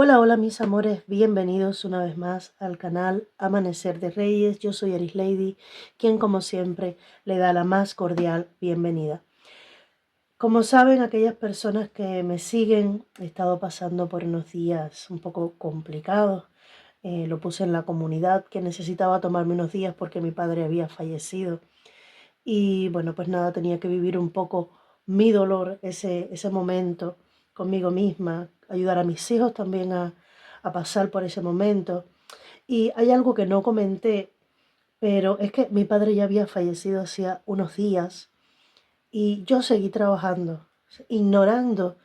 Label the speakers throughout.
Speaker 1: Hola, hola mis amores, bienvenidos una vez más al canal Amanecer de Reyes. Yo soy Eris Lady, quien como siempre le da la más cordial bienvenida. Como saben, aquellas personas que me siguen, he estado pasando por unos días un poco complicados. Lo puse en la comunidad que necesitaba tomarme unos días porque mi padre había fallecido. Y bueno, pues nada, tenía que vivir un poco mi dolor, ese momento conmigo misma, ayudar a mis hijos también a pasar por ese momento. Y hay algo que no comenté, pero es que mi padre ya había fallecido hacía unos días y yo seguí trabajando, ignorando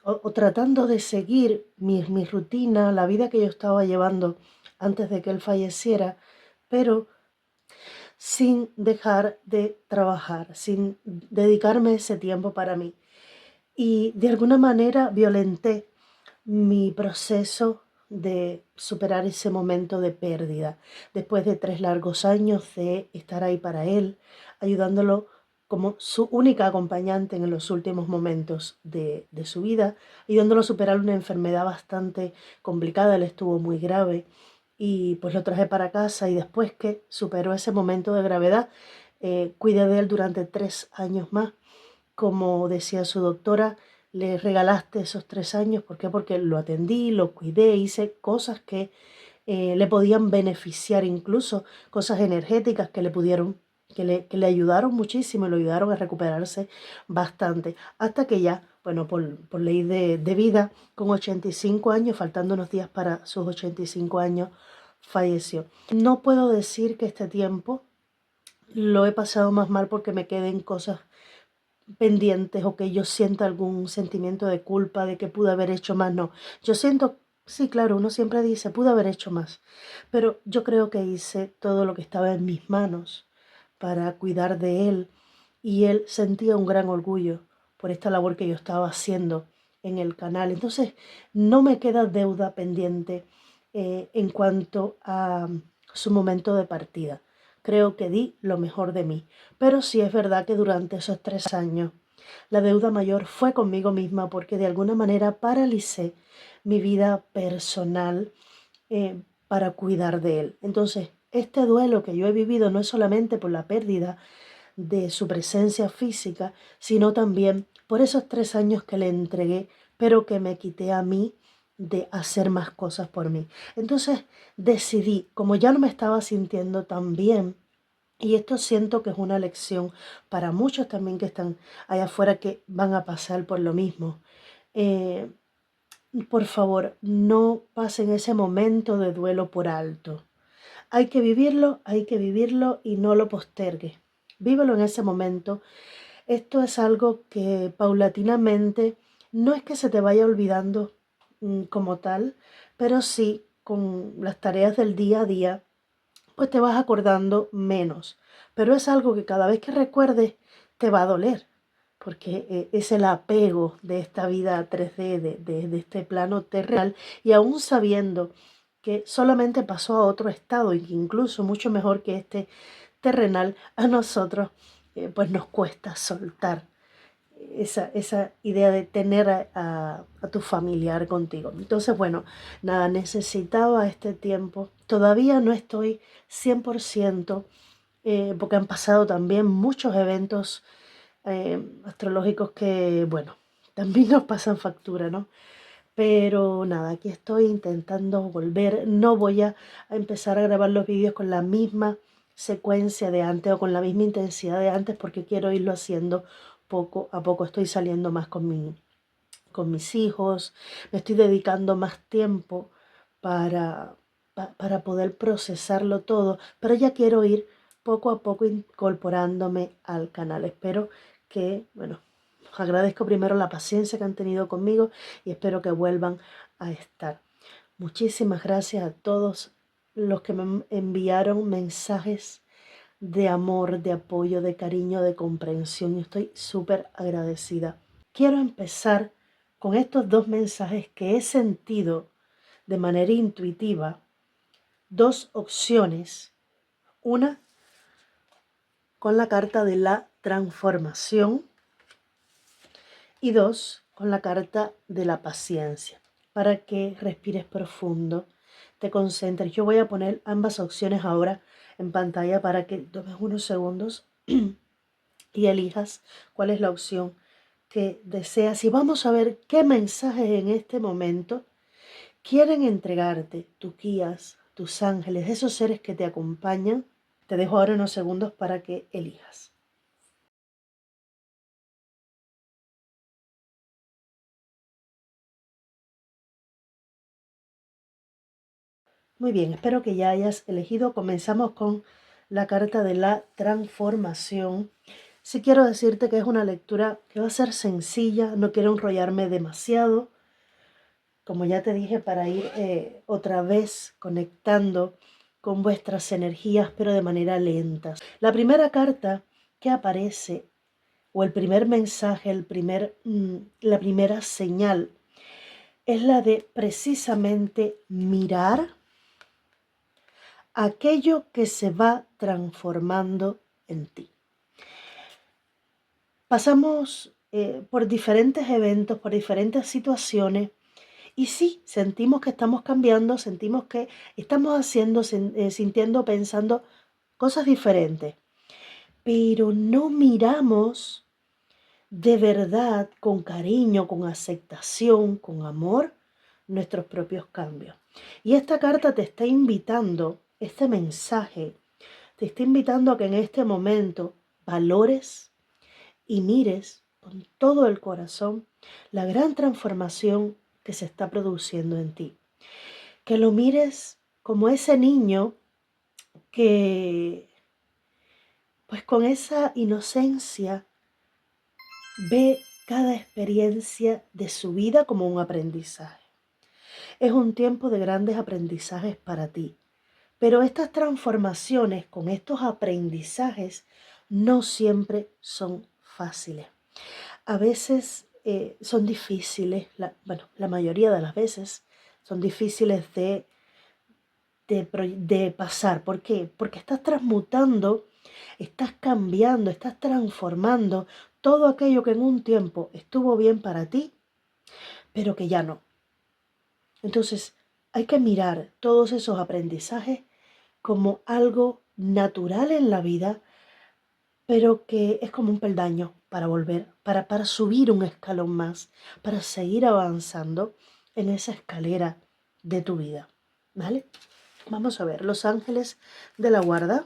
Speaker 1: o tratando de seguir mi rutina, la vida que yo estaba llevando antes de que él falleciera, pero sin dejar de trabajar, sin dedicarme ese tiempo para mí. Y de alguna manera violenté mi proceso de superar ese momento de pérdida, después de 3 largos años de estar ahí para él, ayudándolo como su única acompañante en los últimos momentos de su vida, ayudándolo a superar una enfermedad bastante complicada. Él estuvo muy grave y pues lo traje para casa, y después que superó ese momento de gravedad, cuidé de él durante 3 años más. Como decía su doctora, le regalaste esos 3 años. ¿Por qué? Porque lo atendí, lo cuidé, hice cosas que le podían beneficiar, incluso cosas energéticas que le pudieron, que le ayudaron muchísimo y lo ayudaron a recuperarse bastante. Hasta que ya, bueno, por ley de vida, con 85 años, faltando unos días para sus 85 años, falleció. No puedo decir que este tiempo lo he pasado más mal porque me queden cosas pendientes o que yo sienta algún sentimiento de culpa de que pude haber hecho más. No, yo siento, sí, claro, uno siempre dice, pude haber hecho más, pero yo creo que hice todo lo que estaba en mis manos para cuidar de él, y él sentía un gran orgullo por esta labor que yo estaba haciendo en el canal. Entonces, no me queda deuda pendiente en cuanto a su momento de partida. Creo que di lo mejor de mí, pero sí es verdad que durante esos 3 años la deuda mayor fue conmigo misma, porque de alguna manera paralicé mi vida personal para cuidar de él. Entonces, este duelo que yo he vivido no es solamente por la pérdida de su presencia física, sino también por esos 3 años que le entregué, pero que me quité a mí de hacer más cosas por mí. Entonces decidí, como ya no me estaba sintiendo tan bien, y esto siento que es una lección para muchos también que están allá afuera, que van a pasar por lo mismo. Eh, por favor, no pasen ese momento de duelo por alto. Hay que vivirlo y no lo postergue. Vívelo en ese momento. Esto es algo que paulatinamente, no es que se te vaya olvidando como tal, pero sí con las tareas del día a día pues te vas acordando menos. Pero es algo que cada vez que recuerdes te va a doler, porque es el apego de esta vida 3D, de este plano terrenal, y aún sabiendo que solamente pasó a otro estado y que incluso mucho mejor que este terrenal, a nosotros pues nos cuesta soltar esa idea de tener a tu familiar contigo. Entonces, bueno, nada, necesitaba este tiempo. Todavía no estoy 100%, porque han pasado también muchos eventos astrológicos que, bueno, también nos pasan factura, ¿no? Pero nada, aquí estoy intentando volver. No voy a empezar a grabar los vídeos con la misma secuencia de antes o con la misma intensidad de antes, porque quiero irlo haciendo poco a poco. Estoy saliendo más con mis hijos, me estoy dedicando más tiempo para, para poder procesarlo todo, pero ya quiero ir poco a poco incorporándome al canal. Espero que, bueno, agradezco primero la paciencia que han tenido conmigo y espero que vuelvan a estar. Muchísimas gracias a todos los que me enviaron mensajes de amor, de apoyo, de cariño, de comprensión. Yo estoy súper agradecida. Quiero empezar con estos dos mensajes que he sentido de manera intuitiva, dos opciones. Una con la carta de la transformación y dos con la carta de la paciencia. para que respires profundo, te concentres. Yo voy a poner ambas opciones ahora en pantalla para que tomes unos segundos y elijas cuál es la opción que deseas. Y vamos a ver qué mensajes en este momento quieren entregarte tus guías, tus ángeles, esos seres que te acompañan. Te dejo ahora unos segundos para que elijas. Muy bien, espero que ya hayas elegido. Comenzamos con la carta de la transformación. Sí quiero decirte que es una lectura que va a ser sencilla, no quiero enrollarme demasiado, como ya te dije, para ir otra vez conectando con vuestras energías, pero de manera lenta. La primera carta que aparece, o el primer mensaje, la primera señal, es la de precisamente mirar aquello que se va transformando en ti. Pasamos por diferentes eventos, por diferentes situaciones, y sí, sentimos que estamos cambiando, sentimos que estamos haciendo, sintiendo, pensando cosas diferentes, pero no miramos de verdad, con cariño, con aceptación, con amor, nuestros propios cambios. Y esta carta te está invitando, este mensaje, te está invitando a que en este momento valores y mires con todo el corazón la gran transformación que se está produciendo en ti. Que lo mires como ese niño que, pues con esa inocencia, ve cada experiencia de su vida como un aprendizaje. Es un tiempo de grandes aprendizajes para ti. Pero estas transformaciones con estos aprendizajes no siempre son fáciles. A veces son difíciles, la mayoría de las veces son difíciles de pasar. ¿Por qué? Porque estás transmutando, estás cambiando, estás transformando todo aquello que en un tiempo estuvo bien para ti, pero que ya no. Entonces, hay que mirar todos esos aprendizajes como algo natural en la vida, pero que es como un peldaño para volver, para subir un escalón más, para seguir avanzando en esa escalera de tu vida. ¿Vale? Vamos a ver, los ángeles de la guarda.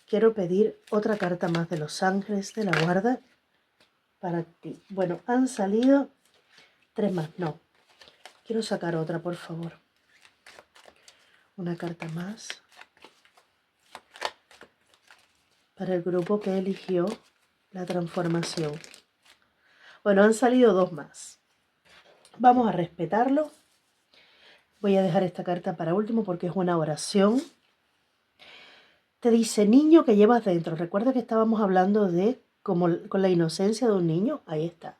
Speaker 1: Quiero pedir otra carta más de los ángeles de la guarda para ti. Bueno, han salido 3 más. No, quiero sacar otra, por favor. Una carta más para el grupo que eligió la transformación. Bueno, han salido 2 más. Vamos a respetarlo. Voy a dejar esta carta para último porque es una oración. Te dice, niño que llevas dentro. Recuerda que estábamos hablando de como con la inocencia de un niño. Ahí está.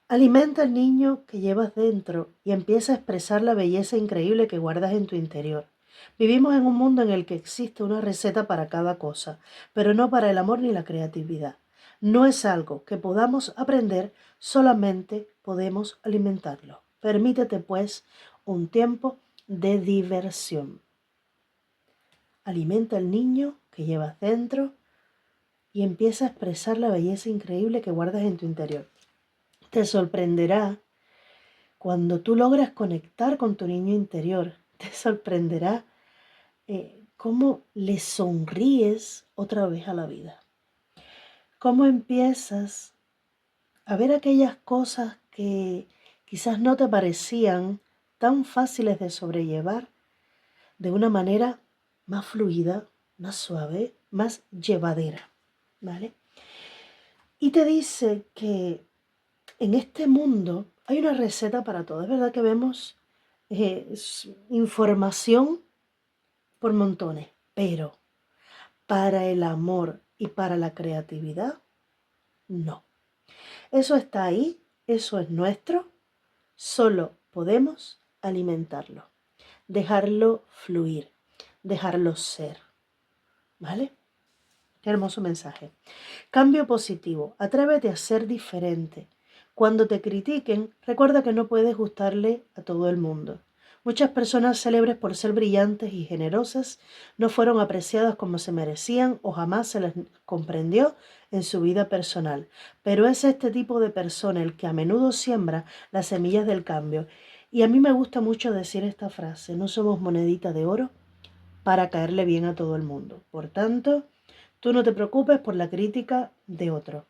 Speaker 1: Alimenta al niño que llevas dentro y empieza a expresar la belleza increíble que guardas en tu interior. Vivimos en un mundo en el que existe una receta para cada cosa, pero no para el amor ni la creatividad. No es algo que podamos aprender, solamente podemos alimentarlo. Permítete, pues, un tiempo de diversión. Alimenta al niño que llevas dentro y empieza a expresar la belleza increíble que guardas en tu interior. Te sorprenderá cuando tú logras conectar con tu niño interior. Te sorprenderá cómo le sonríes otra vez a la vida. Cómo empiezas a ver aquellas cosas que quizás no te parecían tan fáciles de sobrellevar de una manera más fluida, más suave, más llevadera, ¿vale? Y te dice que en este mundo hay una receta para todo. Es verdad que vemos información por montones, pero para el amor y para la creatividad, no. Eso está ahí, eso es nuestro, solo podemos alimentarlo, dejarlo fluir, dejarlo ser, ¿vale? Qué hermoso mensaje. Cambio positivo, atrévete a ser diferente. Cuando te critiquen, recuerda que no puedes gustarle a todo el mundo. Muchas personas célebres por ser brillantes y generosas no fueron apreciadas como se merecían o jamás se les comprendió en su vida personal. Pero es este tipo de persona el que a menudo siembra las semillas del cambio. Y a mí me gusta mucho decir esta frase: no somos monedita de oro para caerle bien a todo el mundo. Por tanto, tú no te preocupes por la crítica de otro.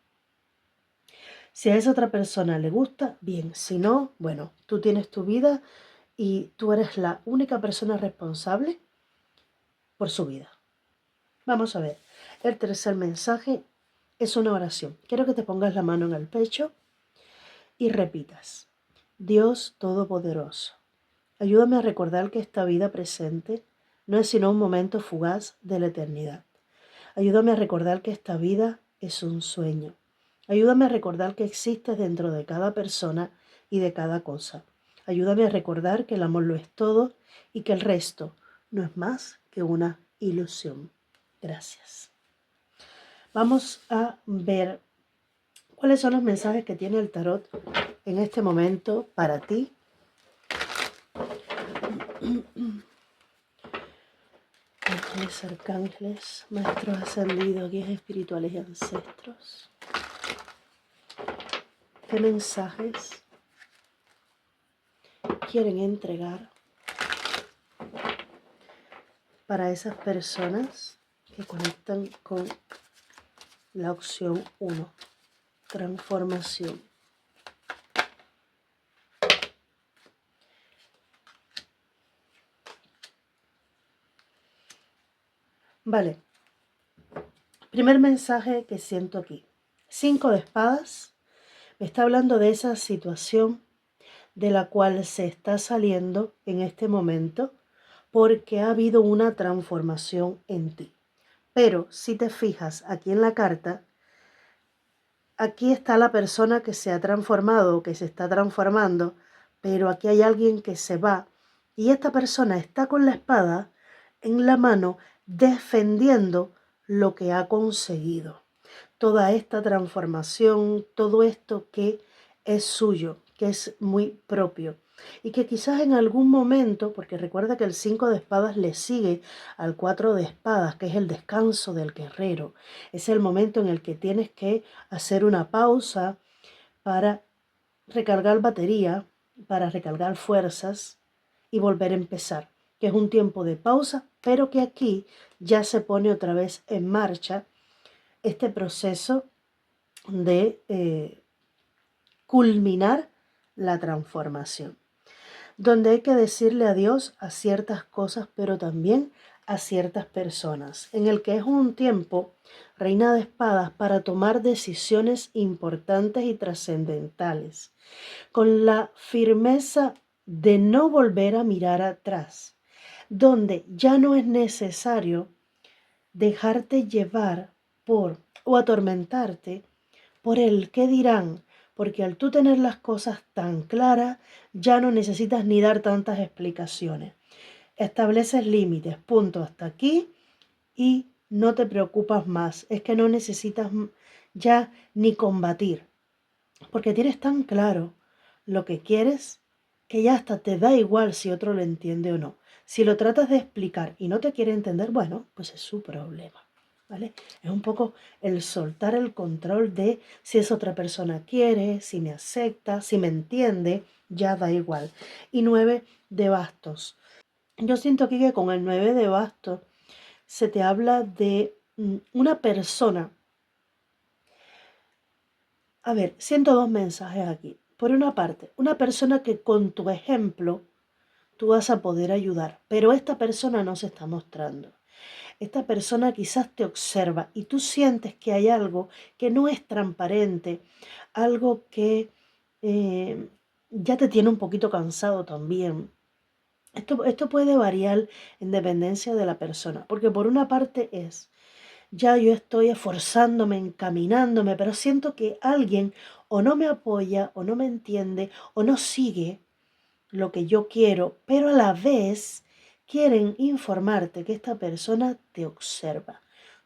Speaker 1: Si a esa otra persona le gusta, bien. Si no, bueno, tú tienes tu vida y tú eres la única persona responsable por su vida. Vamos a ver. El tercer mensaje es una oración. Quiero que te pongas la mano en el pecho y repitas: Dios Todopoderoso, ayúdame a recordar que esta vida presente no es sino un momento fugaz de la eternidad. Ayúdame a recordar que esta vida es un sueño. Ayúdame a recordar que existes dentro de cada persona y de cada cosa. Ayúdame a recordar que el amor lo es todo y que el resto no es más que una ilusión. Gracias. Vamos a ver cuáles son los mensajes que tiene el tarot en este momento para ti. Ángeles, arcángeles, maestros ascendidos, guías espirituales y ancestros. ¿Qué mensajes quieren entregar para esas personas que conectan con la opción 1, transformación? Vale, primer mensaje que siento aquí. 5 de espadas me está hablando de esa situación de la cual se está saliendo en este momento porque ha habido una transformación en ti. Pero si te fijas aquí en la carta, aquí está la persona que se ha transformado o que se está transformando, pero aquí hay alguien que se va y esta persona está con la espada en la mano defendiendo lo que ha conseguido. Toda esta transformación, todo esto que es suyo, que es muy propio. Y que quizás en algún momento, porque recuerda que el 5 de espadas le sigue al 4 de espadas, que es el descanso del guerrero. Es el momento en el que tienes que hacer una pausa para recargar batería, para recargar fuerzas y volver a empezar. Que es un tiempo de pausa, pero que aquí ya se pone otra vez en marcha este proceso de culminar la transformación, donde hay que decirle adiós a ciertas cosas, pero también a ciertas personas, en el que es un tiempo, reina de espadas, para tomar decisiones importantes y trascendentales, con la firmeza de no volver a mirar atrás, donde ya no es necesario dejarte llevar por o atormentarte por el qué dirán, porque al tú tener las cosas tan claras, ya no necesitas ni dar tantas explicaciones. Estableces límites, punto, hasta aquí, y no te preocupas más. Es que no necesitas ya ni combatir, porque tienes tan claro lo que quieres que ya hasta te da igual si otro lo entiende o no. Si lo tratas de explicar y no te quiere entender, bueno, pues es su problema. ¿Vale? Es un poco el soltar el control de si esa otra persona quiere, si me acepta, si me entiende, ya da igual. Y 9 de bastos. Yo siento aquí que con el 9 de bastos se te habla de una persona. A ver, siento dos mensajes aquí. Por una parte, una persona que con tu ejemplo tú vas a poder ayudar, pero esta persona no se está mostrando. Esta persona quizás te observa y tú sientes que hay algo que no es transparente, algo que ya te tiene un poquito cansado también. Esto puede variar en dependencia de la persona, porque por una parte es, ya yo estoy esforzándome, encaminándome, pero siento que alguien o no me apoya, o no me entiende, o no sigue lo que yo quiero, pero a la vez quieren informarte que esta persona te observa.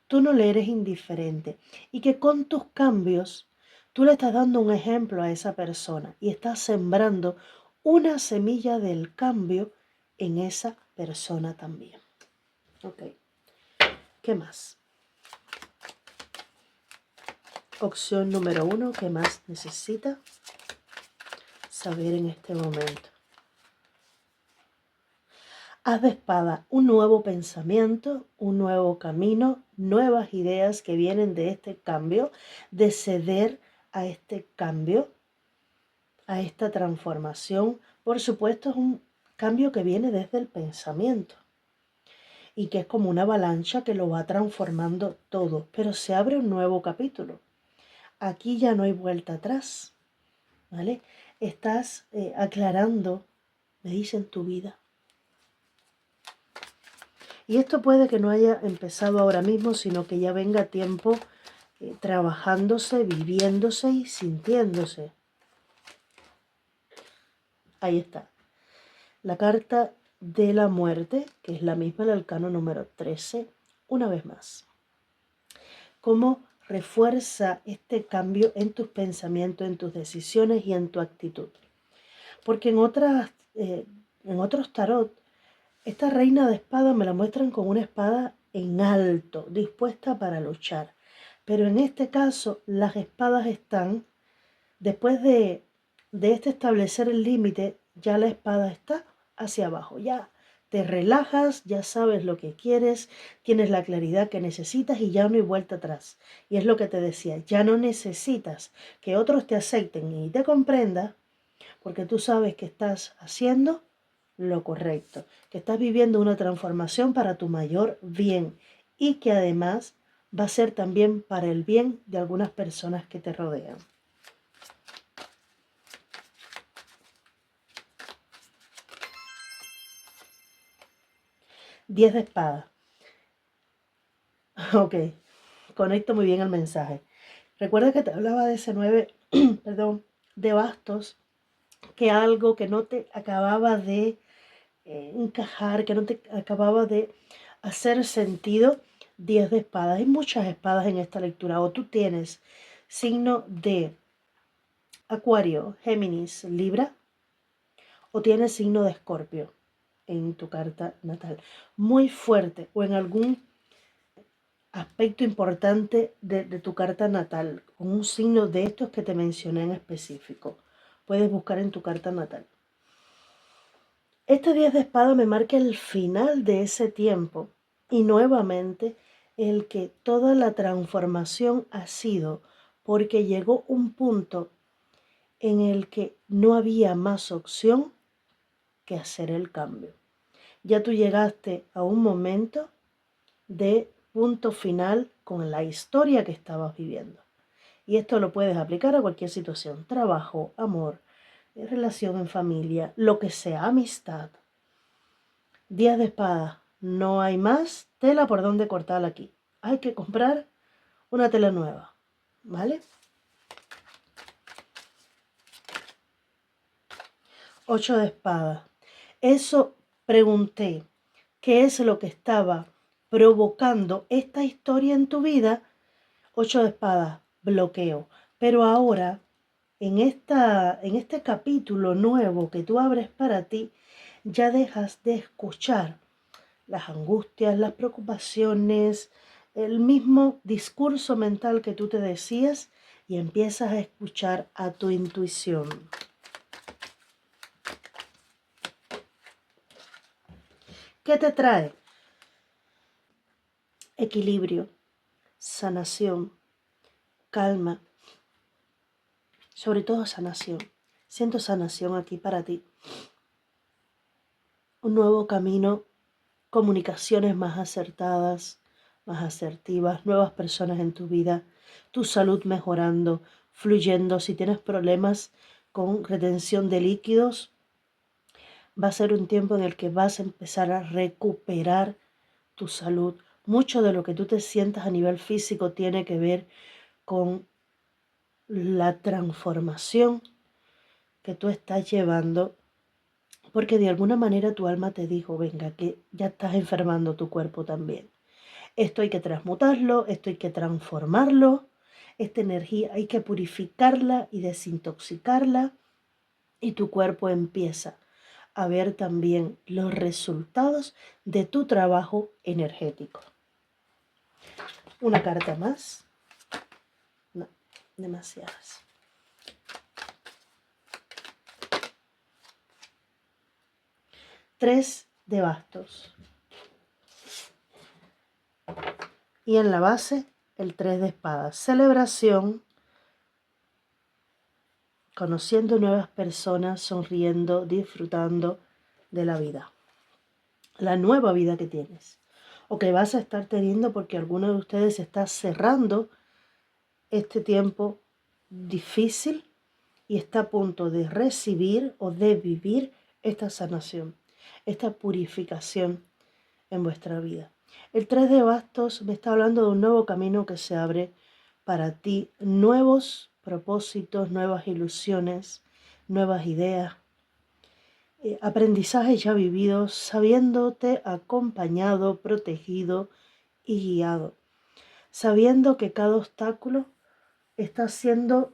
Speaker 1: Tú no le eres indiferente y que con tus cambios Tú le estás dando un ejemplo a esa persona y estás sembrando una semilla del cambio en esa persona también. Ok, ¿qué más? Opción número 1, ¿qué más necesita saber en este momento? Haz de espada un nuevo pensamiento, un nuevo camino, nuevas ideas que vienen de este cambio, de ceder a este cambio, a esta transformación. Por supuesto, es un cambio que viene desde el pensamiento y que es como una avalancha que lo va transformando todo, pero se abre un nuevo capítulo. Aquí ya no hay vuelta atrás, ¿vale? Estás aclarando, me dicen, tu vida. Y esto puede que no haya empezado ahora mismo, sino que ya venga tiempo trabajándose, viviéndose y sintiéndose. Ahí está. La carta de la muerte, que es la misma del arcano número 13, una vez más. ¿Cómo refuerza este cambio en tus pensamientos, en tus decisiones y en tu actitud? Porque en otros tarot, esta reina de espada me la muestran con una espada en alto, dispuesta para luchar. Pero en este caso, las espadas están, después de establecer el límite, ya la espada está hacia abajo. Ya te relajas, ya sabes lo que quieres, tienes la claridad que necesitas y ya no hay vuelta atrás. Y es lo que te decía, ya no necesitas que otros te acepten y te comprendan, porque tú sabes que estás haciendo lo correcto, que estás viviendo una transformación para tu mayor bien y que además va a ser también para el bien de algunas personas que te rodean. 10 de espada. Ok, conecto muy bien el mensaje. Recuerda que te hablaba de ese 9, perdón, de bastos, que algo que no te acababa de encajar, que no te acababa de hacer sentido. 10 de espadas. Hay muchas espadas en esta lectura. O tú tienes signo de Acuario, Géminis, Libra, o tienes signo de Escorpio en tu carta natal. Muy fuerte, o en algún aspecto importante de tu carta natal, con un signo de estos que te mencioné en específico. Puedes buscar en tu carta natal. Este 10 de espada me marca el final de ese tiempo y nuevamente el que toda la transformación ha sido porque llegó un punto en el que no había más opción que hacer el cambio. Ya tú llegaste a un momento de punto final con la historia que estabas viviendo. Y esto lo puedes aplicar a cualquier situación, trabajo, amor, relación en familia, lo que sea, amistad. 10 de espada, no hay más tela por donde cortarla aquí. Hay que comprar una tela nueva, ¿vale? 8 de espada. Eso pregunté, ¿qué es lo que estaba provocando esta historia en tu vida? 8 de espada, bloqueo. Pero ahora, en este capítulo nuevo que tú abres para ti, ya dejas de escuchar las angustias, las preocupaciones, el mismo discurso mental que tú te decías y empiezas a escuchar a tu intuición. ¿Qué te trae? Equilibrio, sanación, calma, sobre todo sanación. Siento sanación aquí para ti. Un nuevo camino, comunicaciones más acertadas, más asertivas, nuevas personas en tu vida, tu salud mejorando, fluyendo. Si tienes problemas con retención de líquidos, va a ser un tiempo en el que vas a empezar a recuperar tu salud. Mucho de lo que tú te sientas a nivel físico tiene que ver con la transformación que tú estás llevando, porque de alguna manera tu alma te dijo, venga, que ya estás enfermando tu cuerpo también. Esto hay que transmutarlo, esto hay que transformarlo, esta energía hay que purificarla y desintoxicarla, y tu cuerpo empieza a ver también los resultados de tu trabajo energético. Una carta más. No, demasiadas. Tres de bastos. Y en la base, el 3 de espadas. Celebración, conociendo nuevas personas, sonriendo, disfrutando de la vida. La nueva vida que tienes. O que vas a estar teniendo, porque alguno de ustedes está cerrando este tiempo difícil y está a punto de recibir o de vivir esta sanación, esta purificación en vuestra vida. El 3 de bastos me está hablando de un nuevo camino que se abre para ti, nuevos propósitos, nuevas ilusiones, nuevas ideas, aprendizajes ya vividos, sabiéndote acompañado, protegido y guiado, sabiendo que cada obstáculo está siendo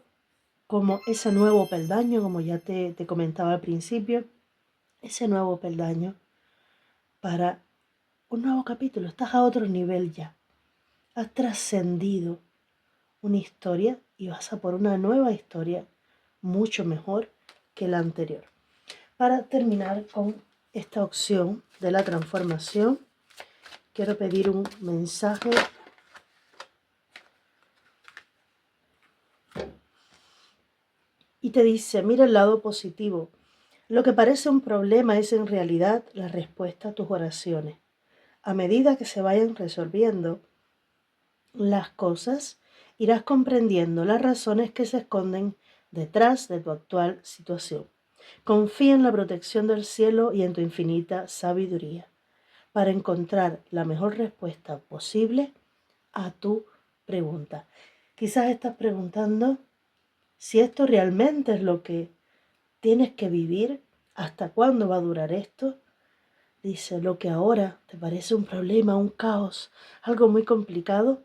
Speaker 1: como ese nuevo peldaño, como ya te comentaba al principio, ese nuevo peldaño para un nuevo capítulo. Estás a otro nivel ya. Has trascendido una historia y vas a por una nueva historia mucho mejor que la anterior. Para terminar con esta opción de la transformación, quiero pedir un mensaje y te dice, mira el lado positivo. Lo que parece un problema es en realidad la respuesta a tus oraciones. A medida que se vayan resolviendo las cosas, irás comprendiendo las razones que se esconden detrás de tu actual situación. Confía en la protección del cielo y en tu infinita sabiduría para encontrar la mejor respuesta posible a tu pregunta. Quizás estás preguntando si esto realmente es lo que tienes que vivir, hasta cuándo va a durar esto. Dice, lo que ahora te parece un problema, un caos, algo muy complicado,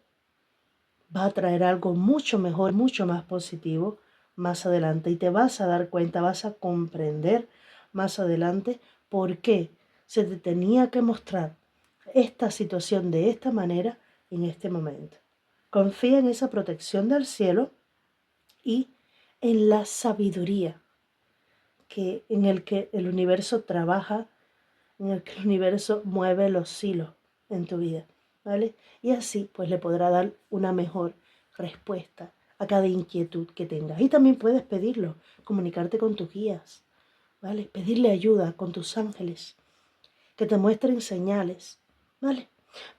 Speaker 1: va a traer algo mucho mejor, mucho más positivo más adelante. Y te vas a dar cuenta, vas a comprender más adelante por qué se te tenía que mostrar esta situación de esta manera en este momento. Confía en esa protección del cielo y en la sabiduría en el que el universo trabaja, en el que el universo mueve los hilos en tu vida, ¿vale? Y así pues le podrá dar una mejor respuesta a cada inquietud que tengas. Y también puedes pedirlo, comunicarte con tus guías, ¿vale? Pedirle ayuda con tus ángeles, que te muestren señales, ¿vale?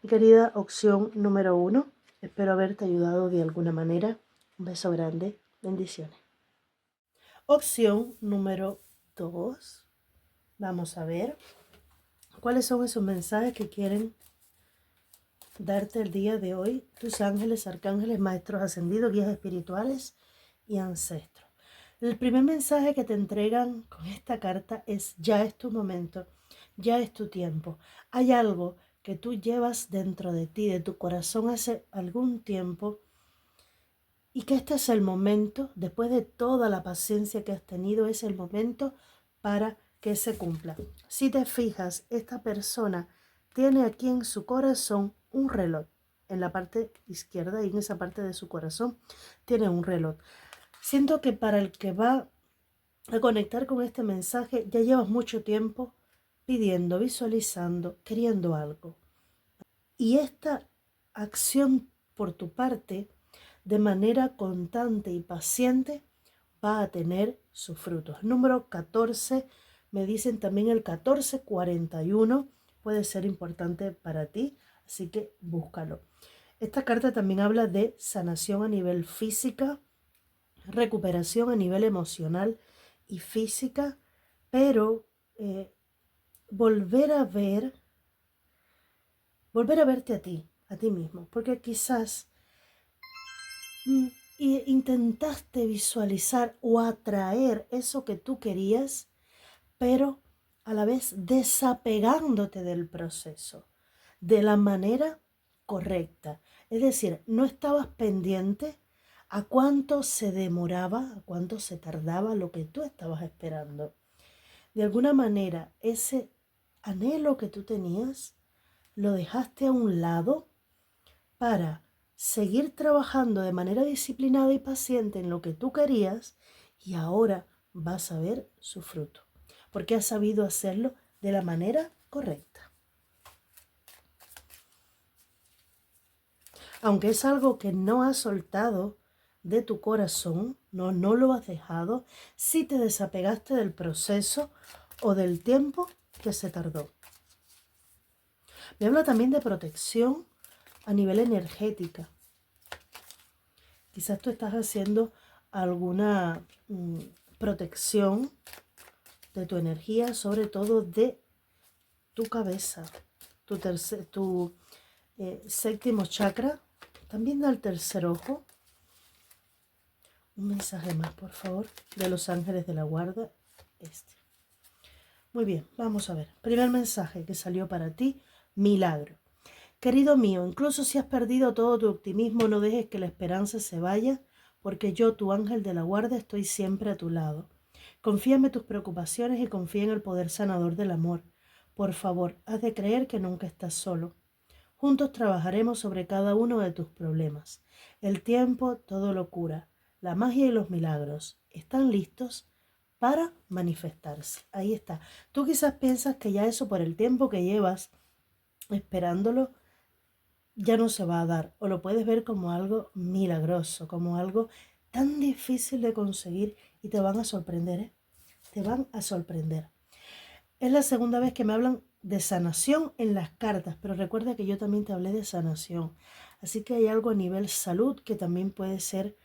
Speaker 1: Mi querida opción número 1, espero haberte ayudado de alguna manera. Un beso grande, bendiciones. Opción número 2, vamos a ver cuáles son esos mensajes que quieren darte el día de hoy tus ángeles, arcángeles, maestros ascendidos, guías espirituales y ancestros. El primer mensaje que te entregan con esta carta es: ya es tu momento, ya es tu tiempo. Hay algo que tú llevas dentro de ti, de tu corazón hace algún tiempo, y que este es el momento, después de toda la paciencia que has tenido, es el momento para que se cumpla. Si te fijas, esta persona tiene aquí en su corazón un reloj. En la parte izquierda y en esa parte de su corazón tiene un reloj. Siento que para el que va a conectar con este mensaje, ya llevas mucho tiempo pidiendo, visualizando, queriendo algo. Y esta acción por tu parte, de manera constante y paciente, va a tener sus frutos. Número 14, me dicen también el 1441, puede ser importante para ti, así que búscalo. Esta carta también habla de sanación a nivel física, recuperación a nivel emocional y física, pero volver a verte a ti mismo, porque quizás intentaste visualizar o atraer eso que tú querías, pero a la vez desapegándote del proceso de la manera correcta. Es decir, no estabas pendiente ¿A cuánto se demoraba, a cuánto se tardaba lo que tú estabas esperando? De alguna manera, ese anhelo que tú tenías, lo dejaste a un lado para seguir trabajando de manera disciplinada y paciente en lo que tú querías y ahora vas a ver su fruto, porque has sabido hacerlo de la manera correcta. Aunque es algo que no has soltado de tu corazón, no lo has dejado, si te desapegaste del proceso o del tiempo que se tardó. Me habla también de protección a nivel energética. Quizás tú estás haciendo alguna protección de tu energía, sobre todo de tu cabeza, tu séptimo chakra, también del tercer ojo. Un mensaje más, por favor, de los ángeles de la guarda. Muy bien, vamos a ver. Primer mensaje que salió para ti, milagro. Querido mío, incluso si has perdido todo tu optimismo, no dejes que la esperanza se vaya, porque yo, tu ángel de la guarda, estoy siempre a tu lado. Confíame tus preocupaciones y confía en el poder sanador del amor. Por favor, haz de creer que nunca estás solo. Juntos trabajaremos sobre cada uno de tus problemas. El tiempo todo lo cura. La magia y los milagros están listos para manifestarse. Ahí está. Tú quizás piensas que ya eso por el tiempo que llevas esperándolo ya no se va a dar, o lo puedes ver como algo milagroso, como algo tan difícil de conseguir y te van a sorprender, ¿eh? Te van a sorprender. Es la segunda vez que me hablan de sanación en las cartas, pero recuerda que yo también te hablé de sanación. Así que hay algo a nivel salud que también puede ser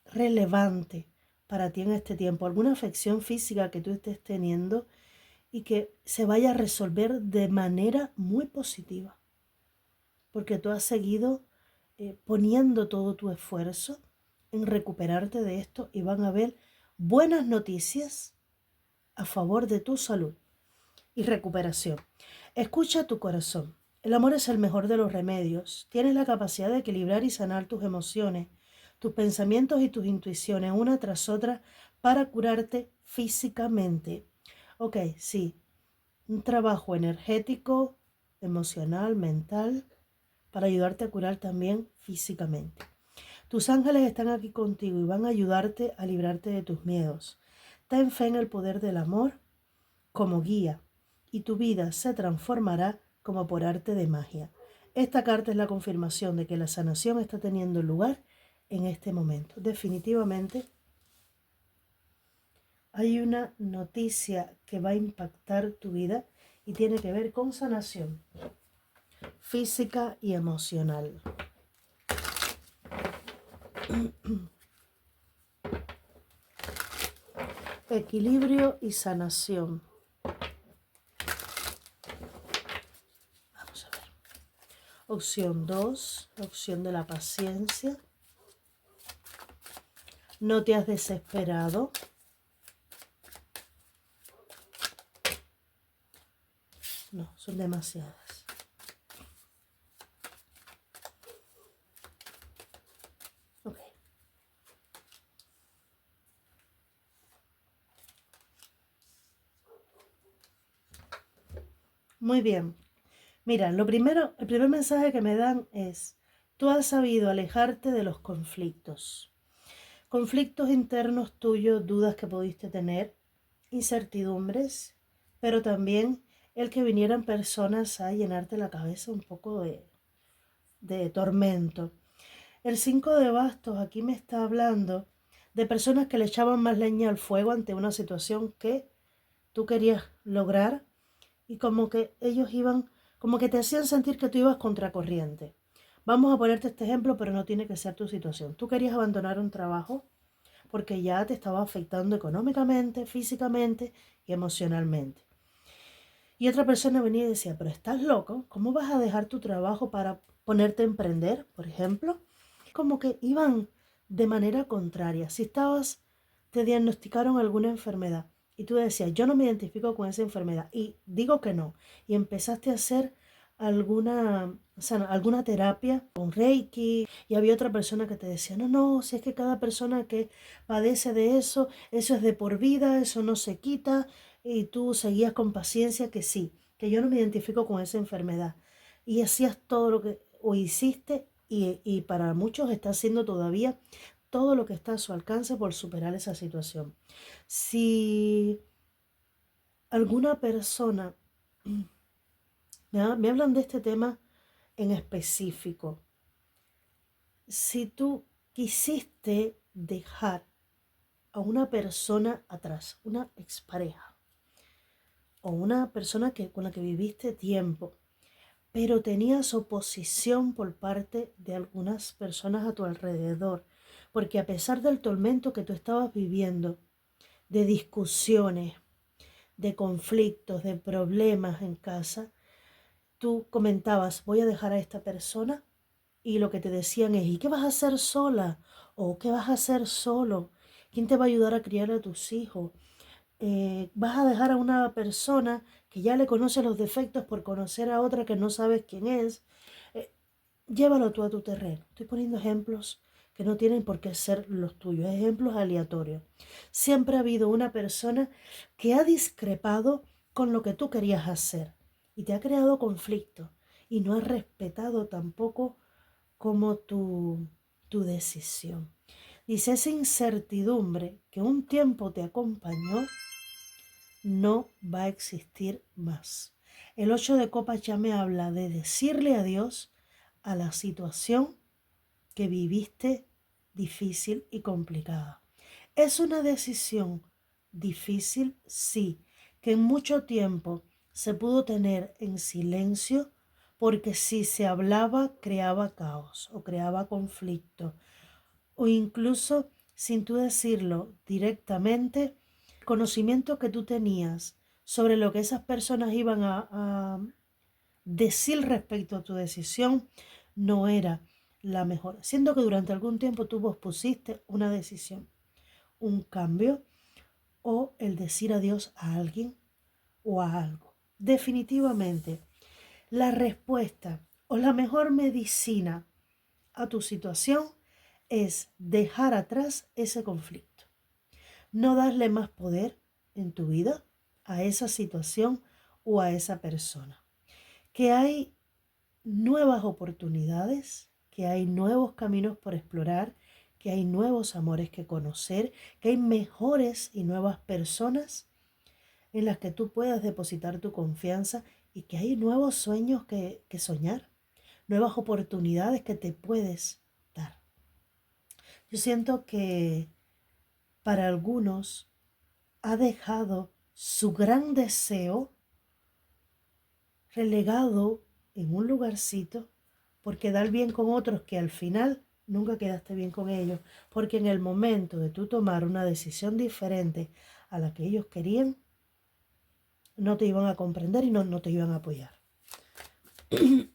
Speaker 1: relevante para ti en este tiempo. Alguna afección física que tú estés teniendo y que se vaya a resolver de manera muy positiva. Porque tú has seguido poniendo todo tu esfuerzo en recuperarte de esto y van a haber buenas noticias a favor de tu salud y recuperación. Escucha tu corazón. El amor es el mejor de los remedios. Tienes la capacidad de equilibrar y sanar tus emociones, tus pensamientos y tus intuiciones una tras otra para curarte físicamente. Ok, sí, un trabajo energético, emocional, mental, para ayudarte a curar también físicamente. Tus ángeles están aquí contigo y van a ayudarte a librarte de tus miedos. Ten fe en el poder del amor como guía y tu vida se transformará como por arte de magia. Esta carta es la confirmación de que la sanación está teniendo lugar en este momento. Definitivamente hay una noticia que va a impactar tu vida y tiene que ver con sanación física y emocional. Equilibrio y sanación. Vamos a ver. Opción 2, la opción de la paciencia. No te has desesperado. No, son demasiadas. Ok. Muy bien. Mira, el primer mensaje que me dan es, tú has sabido alejarte de los conflictos. Conflictos internos tuyos, dudas que pudiste tener, incertidumbres, pero también el que vinieran personas a llenarte la cabeza un poco de tormento. El 5 de bastos aquí me está hablando de personas que le echaban más leña al fuego ante una situación que tú querías lograr y como que ellos iban, como que te hacían sentir que tú ibas contracorriente. Vamos a ponerte este ejemplo, pero no tiene que ser tu situación. Tú querías abandonar un trabajo porque ya te estaba afectando económicamente, físicamente y emocionalmente. Y otra persona venía y decía, pero estás loco, ¿cómo vas a dejar tu trabajo para ponerte a emprender, por ejemplo? Como que iban de manera contraria. Si te diagnosticaron alguna enfermedad y tú decías, yo no me identifico con esa enfermedad y digo que no, y empezaste a hacer alguna terapia con Reiki, y había otra persona que te decía, no, no, si es que cada persona que padece de eso es de por vida, eso no se quita, y tú seguías con paciencia que sí, que yo no me identifico con esa enfermedad. Y hacías todo lo que, o hiciste, y para muchos está haciendo todavía todo lo que está a su alcance por superar esa situación. Si alguna persona me hablan de este tema en específico, si tú quisiste dejar a una persona atrás, una expareja o una persona con la que viviste tiempo, pero tenías oposición por parte de algunas personas a tu alrededor, porque a pesar del tormento que tú estabas viviendo, de discusiones, de conflictos, de problemas en casa, tú comentabas, voy a dejar a esta persona, y lo que te decían es, ¿y qué vas a hacer sola? ¿O qué vas a hacer solo? ¿Quién te va a ayudar a criar a tus hijos? ¿Vas a dejar a una persona que ya le conoce los defectos por conocer a otra que no sabes quién es? Eh, Llévalo tú a tu terreno. Estoy poniendo ejemplos que no tienen por qué ser los tuyos, ejemplos aleatorios. Siempre ha habido una persona que ha discrepado con lo que tú querías hacer y te ha creado conflicto y no ha respetado tampoco como tu decisión. Dice, esa incertidumbre que un tiempo te acompañó no va a existir más. El 8 de copas ya me habla de decirle adiós a la situación que viviste difícil y complicada. Es una decisión difícil, sí, que en mucho tiempo se pudo tener en silencio, porque si se hablaba creaba caos o creaba conflicto, o incluso sin tú decirlo directamente, el conocimiento que tú tenías sobre lo que esas personas iban a decir respecto a tu decisión no era la mejor, siendo que durante algún tiempo tú pospusiste una decisión, un cambio o el decir adiós a alguien o a algo. Definitivamente, la respuesta o la mejor medicina a tu situación es dejar atrás ese conflicto. No darle más poder en tu vida a esa situación o a esa persona. Que hay nuevas oportunidades, que hay nuevos caminos por explorar, que hay nuevos amores que conocer, que hay mejores y nuevas personas en las que tú puedas depositar tu confianza, y que hay nuevos sueños que soñar, nuevas oportunidades que te puedes dar. Yo siento que para algunos ha dejado su gran deseo relegado en un lugarcito por quedar bien con otros que al final nunca quedaste bien con ellos, porque en el momento de tú tomar una decisión diferente a la que ellos querían, no te iban a comprender y no te iban a apoyar. ¿Qué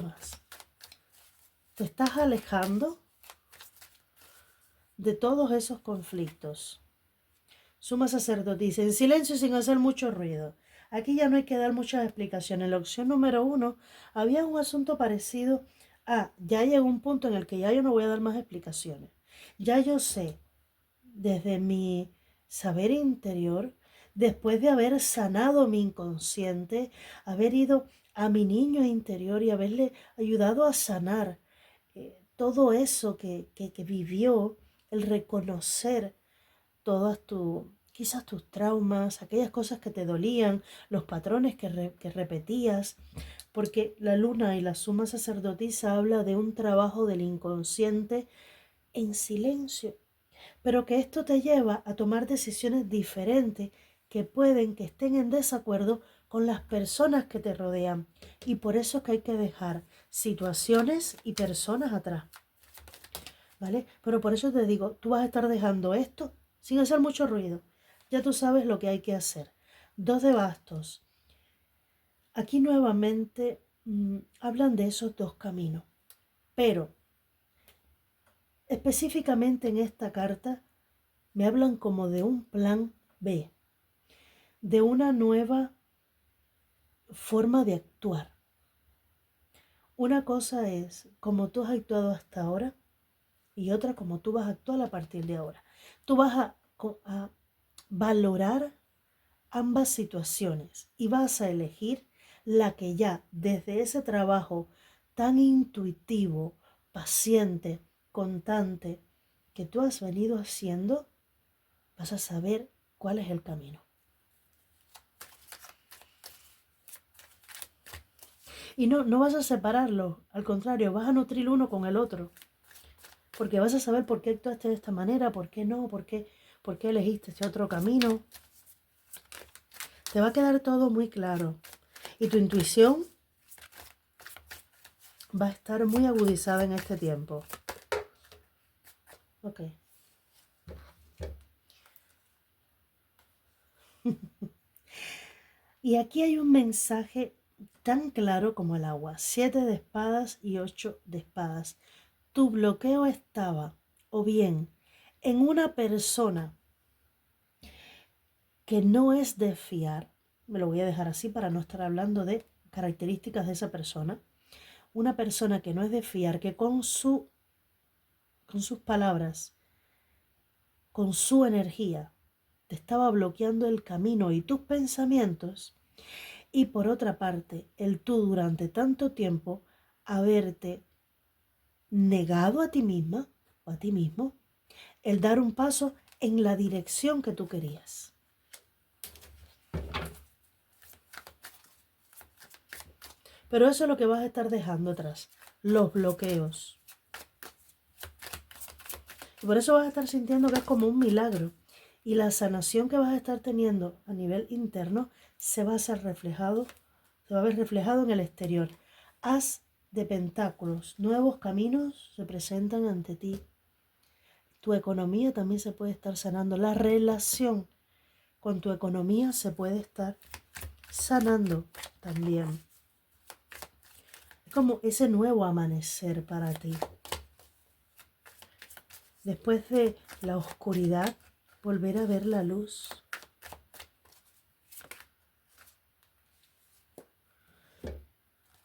Speaker 1: más? Te estás alejando de todos esos conflictos. Suma sacerdotisa, en silencio y sin hacer mucho ruido. Aquí ya no hay que dar muchas explicaciones. En la opción número 1 había un asunto parecido a, ya llegó un punto en el que ya yo no voy a dar más explicaciones. Ya yo sé, desde mi saber interior, después de haber sanado mi inconsciente, haber ido a mi niño interior y haberle ayudado a sanar todo eso que vivió, el reconocer todas quizás tus traumas, aquellas cosas que te dolían, los patrones que repetías, porque la luna y la suma sacerdotisa habla de un trabajo del inconsciente en silencio, pero que esto te lleva a tomar decisiones diferentes que estén en desacuerdo con las personas que te rodean, y por eso es que hay que dejar situaciones y personas atrás, ¿vale? Pero por eso te digo, tú vas a estar dejando esto sin hacer mucho ruido. Ya tú sabes lo que hay que hacer. 2 de bastos. Aquí nuevamente hablan de esos dos caminos, pero específicamente en esta carta me hablan como de un plan B, de una nueva forma de actuar. Una cosa es como tú has actuado hasta ahora y otra como tú vas a actuar a partir de ahora. Tú vas a valorar ambas situaciones y vas a elegir la que ya desde ese trabajo tan intuitivo, paciente, constante que tú has venido haciendo, vas a saber cuál es el camino. Y no vas a separarlo, al contrario, vas a nutrir uno con el otro, porque vas a saber por qué actuaste de esta manera, por qué no, por qué elegiste este otro camino. Te va a quedar todo muy claro y tu intuición va a estar muy agudizada en este tiempo. Ok. Y aquí hay un mensaje tan claro como el agua. 7 de espadas y 8 de espadas. Tu bloqueo estaba o bien en una persona que no es de fiar. Me lo voy a dejar así para no estar hablando de características de esa persona. Una persona que no es de fiar, que con sus palabras, con su energía, te estaba bloqueando el camino y tus pensamientos. Y por otra parte, el tú durante tanto tiempo haberte negado a ti misma o a ti mismo el dar un paso en la dirección que tú querías. Pero eso es lo que vas a estar dejando atrás, los bloqueos. Y por eso vas a estar sintiendo que es como un milagro. Y la sanación que vas a estar teniendo a nivel interno se va a ser reflejado, se va a ver reflejado en el exterior. Haz de pentáculos, nuevos caminos se presentan ante ti. Tu economía también se puede estar sanando. La relación con tu economía se puede estar sanando también. Es como ese nuevo amanecer para ti. Después de la oscuridad, volver a ver la luz.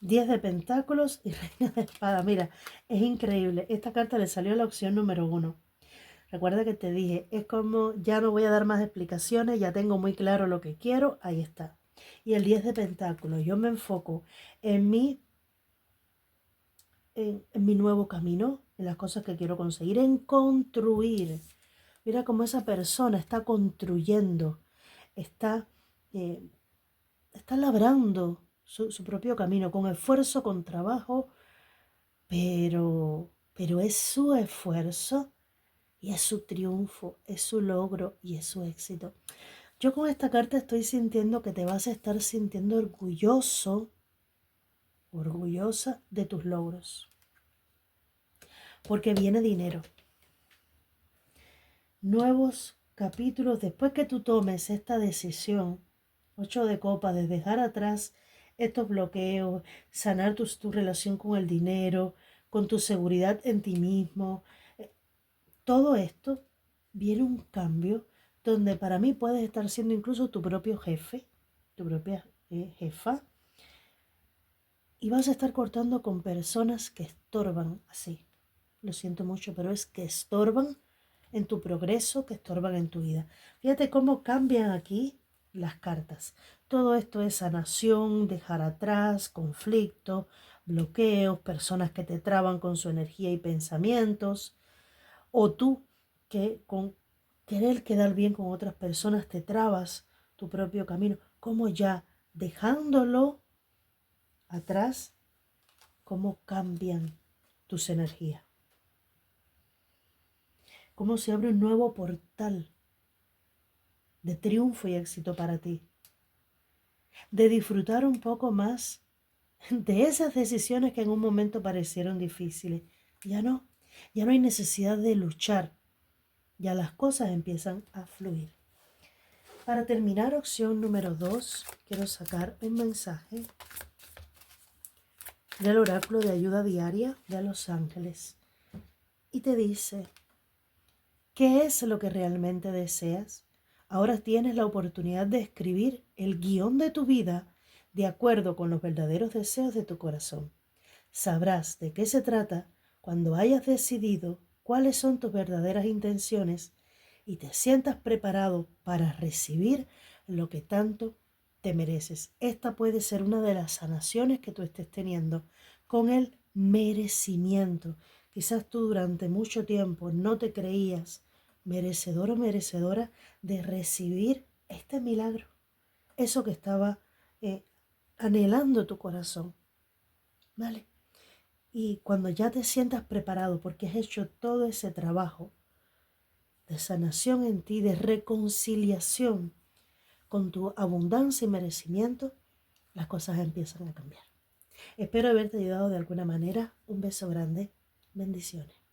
Speaker 1: Diez de pentáculos y reina de espada. Mira, es increíble. Esta carta le salió a la opción número 1. Recuerda que te dije, es como ya no voy a dar más explicaciones, ya tengo muy claro lo que quiero, ahí está. Y el 10 de pentáculos, yo me enfoco en mi nuevo camino, en las cosas que quiero conseguir, en construir. Mira cómo esa persona está construyendo, está, eh, está labrando su propio camino, con esfuerzo, con trabajo, pero es su esfuerzo y es su triunfo, es su logro y es su éxito. Yo con esta carta estoy sintiendo que te vas a estar sintiendo orgulloso, orgullosa de tus logros, porque viene dinero. Nuevos capítulos después que tú tomes esta decisión, 8 de copas, de dejar atrás estos bloqueos, sanar tu relación con el dinero, con tu seguridad en ti mismo. Todo esto viene un cambio donde para mí puedes estar siendo incluso tu propio jefe, tu propia jefa, y vas a estar cortando con personas que estorban así. Lo siento mucho, pero es que estorban en tu progreso, que estorban en tu vida. Fíjate cómo cambian aquí las cartas. Todo esto es sanación, dejar atrás, conflicto, bloqueos, personas que te traban con su energía y pensamientos, o tú que con querer quedar bien con otras personas te trabas tu propio camino. Como ya dejándolo atrás, cómo cambian tus energías. Cómo se abre un nuevo portal de triunfo y éxito para ti. De disfrutar un poco más de esas decisiones que en un momento parecieron difíciles. Ya no hay necesidad de luchar. Ya las cosas empiezan a fluir. Para terminar, opción número 2, quiero sacar un mensaje del oráculo de ayuda diaria de Los Ángeles. Y te dice, ¿qué es lo que realmente deseas? Ahora tienes la oportunidad de escribir el guión de tu vida de acuerdo con los verdaderos deseos de tu corazón. Sabrás de qué se trata cuando hayas decidido cuáles son tus verdaderas intenciones y te sientas preparado para recibir lo que tanto te mereces. Esta puede ser una de las sanaciones que tú estés teniendo con el merecimiento. Quizás tú durante mucho tiempo no te creías merecedor o merecedora de recibir este milagro, eso que estaba anhelando tu corazón, ¿vale? Y cuando ya te sientas preparado porque has hecho todo ese trabajo de sanación en ti, de reconciliación con tu abundancia y merecimiento, las cosas empiezan a cambiar. Espero haberte ayudado de alguna manera. Un beso grande. Bendiciones.